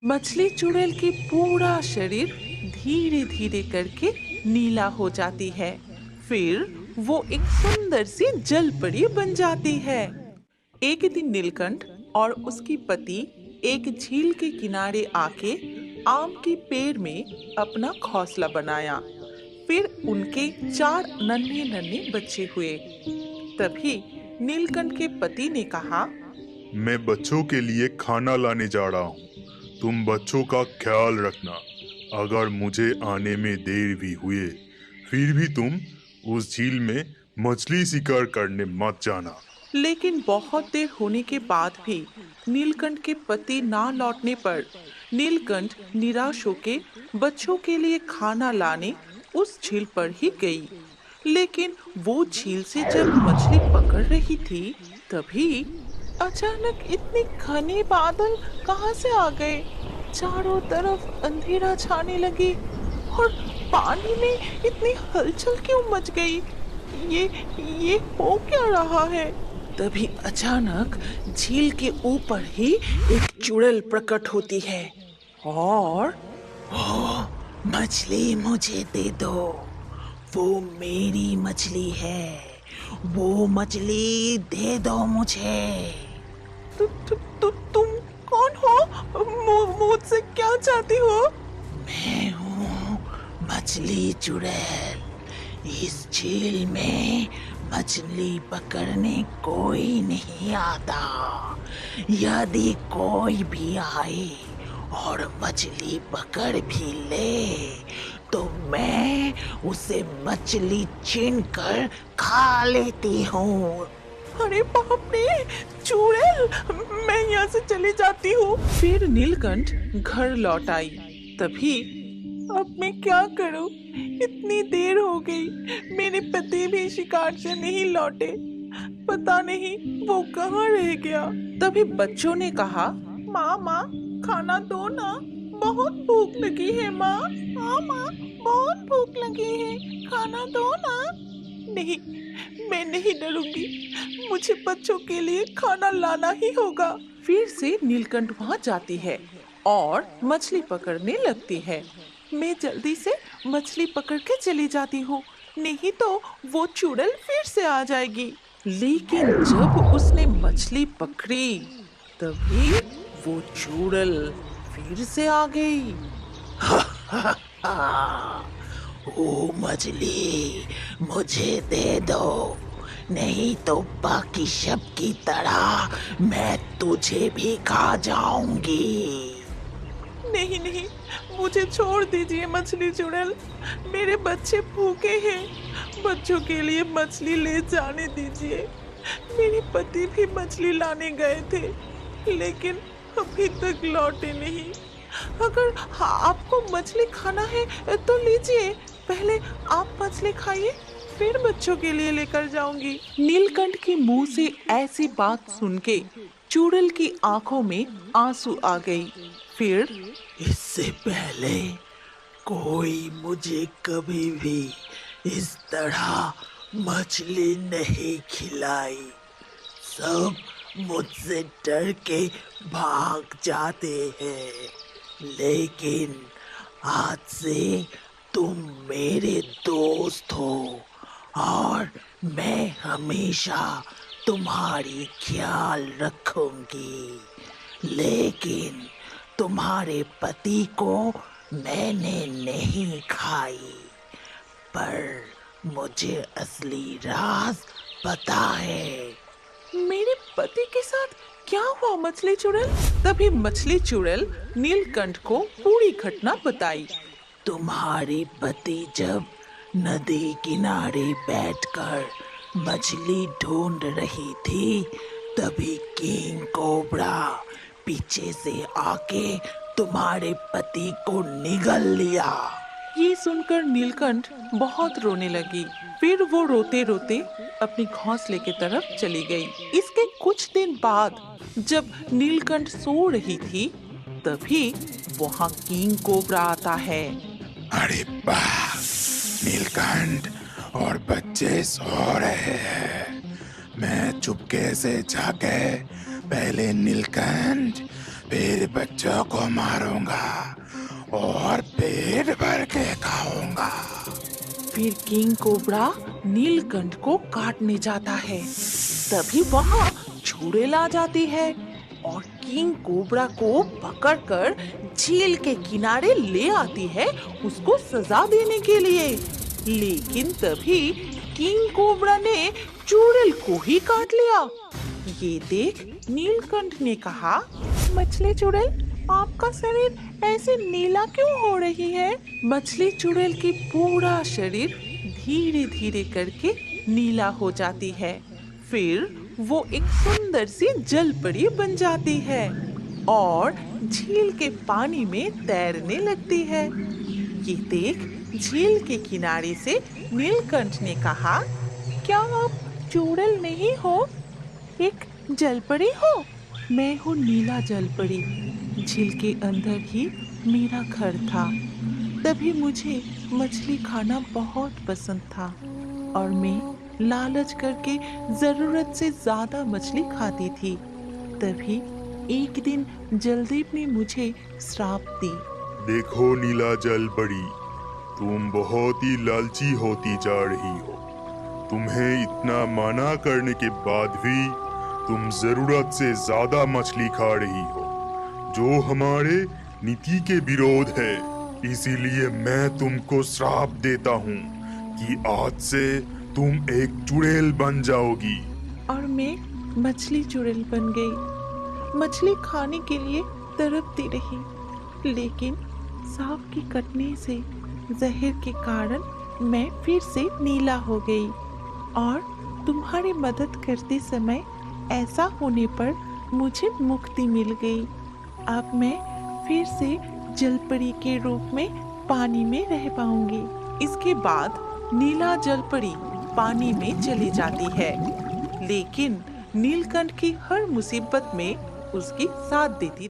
मछली चुड़ैल की पूरा शरीर धीरे धीरे करके नीला हो जाती है। फिर वो एक सुंदर सी जलपरी बन जाती है। एक दिन नीलकंठ और उसकी पति एक झील के किनारे आके आम के पेड़ में अपना घोंसला बनाया। फिर उनके 4 नन्हे नन्हे बच्चे हुए। तभी नीलकंठ के पति ने कहा, मैं बच्चों के लिए खाना लाने जा रहा हूँ। तुम बच्चों का ख्याल रखना। अगर मुझे आने में देर भी हुए, फिर भी तुम उस झील में मछली शिकार करने मत जाना। लेकिन बहुत देर होने के बाद भी नीलकंठ के पति ना लौटने पर नीलकंठ निराश होके बच्चों के लिए खाना लाने उस झील पर ही गई। लेकिन वो झील से जब मछली पकड़ रही थी, तभी अचानक इतने घने बादल कहाँ से आ गए। चारों तरफ अंधेरा छाने लगी और पानी में इतनी हलचल क्यों मच गई। ये ये हो क्या रहा है। तभी अचानक झील के ऊपर ही एक चुड़ैल प्रकट होती है और मछली मुझे दे दो, वो मेरी मछली है, वो मछली दे दो मुझे। तुम कौन हो? मुझसे क्या चाहती हो? मैं हूँ मछली चुड़ैल। इस झील में मछली पकड़ने कोई नहीं आता। यदि कोई भी आए और मछली पकड़ भी ले, तो मैं उसे मछली छीन कर खा लेती हूँ। अरे बाप रे चुड़ैल, मैं यहाँ से चली जाती हूँ। फिर नीलकंठ घर लौट आई। तभी अब मैं क्या करूं? इतनी देर हो गई, मेरे पति भी शिकार से नहीं लौटे। पता नहीं वो कहाँ रह गया। तभी बच्चों ने कहा, माँ माँ खाना दो ना, बहुत भूख लगी है माँ। हाँ माँ, बहुत भूख लगी है, खाना दो ना। नहीं, मैं नहीं डरूंगी, मुझे बच्चों के लिए खाना लाना ही होगा। फिर से नीलकंठ वहाँ जाती है और मछली पकड़ने लगती है। मैं जल्दी से मछली पकड़ के चली जाती हूँ, नहीं तो वो चुड़ैल फिर से आ जाएगी। लेकिन जब उसने मछली पकड़ी, तभी वो चुड़ैल फिर से आ गई। ओ मछली, मुझे दे दो, नहीं तो बाकी सब की तरह मैं तुझे भी खा जाऊंगी। नहीं नहीं, मुझे छोड़ दीजिए मछली चुड़ैल, मेरे बच्चे भूखे हैं। बच्चों के लिए मछली ले जाने दीजिए। मेरे पति भी मछली लाने गए थे, लेकिन अभी तक लौटे नहीं। अगर आपको मछली खाना है तो लीजिए, पहले आप मछली खाइए, फिर बच्चों के लिए लेकर जाऊंगी। नीलकंठ के मुंह से ऐसी बात सुन के चुड़ैल की आंखों में आंसू आ गई। फिर इससे पहले कोई मुझे कभी भी इस तरह मछली नहीं खिलाई। सब मुझसे डर के भाग जाते हैं, लेकिन आज से तुम मेरे दोस्त हो और मैं हमेशा तुम्हारी ख्याल रखूंगी। लेकिन तुम्हारे पति को मैंने नहीं खाई, पर मुझे असली राज पता है। मेरे पति के साथ क्या हुआ मछली चुड़ैल? तभी मछली चुड़ैल नीलकंठ को पूरी घटना बताई। तुम्हारे पति जब नदी किनारे बैठकर मछली ढूंढ रही थी, तभी किंग कोबरा पीछे से आके तुम्हारे पति को निगल लिया। ये सुनकर नीलकंठ बहुत रोने लगी। फिर वो रोते रोते अपने घोंसले की तरफ चली गई। इसके कुछ दिन बाद जब नीलकंठ सो रही थी, तभी वहाँ किंग कोबरा आता है। अरे वाह, नीलकंठ और बच्चे सो रहे हैं। मैं चुपके से जाके पहले नीलकंठ फिर बच्चों को मारूंगा और पेट भर के खाऊंगा। फिर किंग कोबरा नीलकंठ को काटने जाता है। तभी वहाँ चुड़ैल आ जाती है और किंग कोबरा को पकड़कर झील के किनारे ले आती है उसको सजा देने के लिए। लेकिन तभी किंग कोबरा ने चुड़ैल को ही काट लिया। ये देख नीलकंठ ने कहा, मछली चुड़ैल, आपका शरीर ऐसे नीला क्यों हो रही है? मछली चुड़ैल की पूरा शरीर धीरे धीरे करके नीला हो जाती है। फिर वो एक सुंदर सी जलपरी बन जाती है और झील के पानी में तैरने लगती है। ये देख झील के किनारे से नीलकंठ ने कहा, क्या आप चुड़ैल नहीं हो, एक जलपरी हो? मैं हूँ नीला जलपरी। झील के अंदर ही मेरा घर था। तभी मुझे मछली खाना बहुत पसंद था और मैं लालच करके जरूरत से ज्यादा मछली खाती थी। तभी एक दिन जलदीप ने मुझे श्राप दी। देखो नीला जलपरी, तुम बहुत ही लालची होती जा रही हो। तुम्हें इतना मना करने के बाद भी तुम जरूरत से ज्यादा मछली खा रही हो, जो हमारे नीति के विरोध है। इसीलिए मैं तुमको श्राप देता हूँ कि आज से तुम एक चुड़ैल बन जाओगी। और मैं मछली चुड़ैल बन गई। मछली खाने के लिए तड़पती रही, लेकिन सांप के कटने से जहर के कारण मैं फिर से नीला हो गई। और तुम्हारी मदद करते समय ऐसा होने पर मुझे मुक्ति मिल गई। अब मैं फिर से जलपरी के रूप में पानी में रह पाऊंगी। इसके बाद नीला जलपरी पानी में चली जाती है, लेकिन नीलकंठ की हर मुसीबत में उसकी साथ देती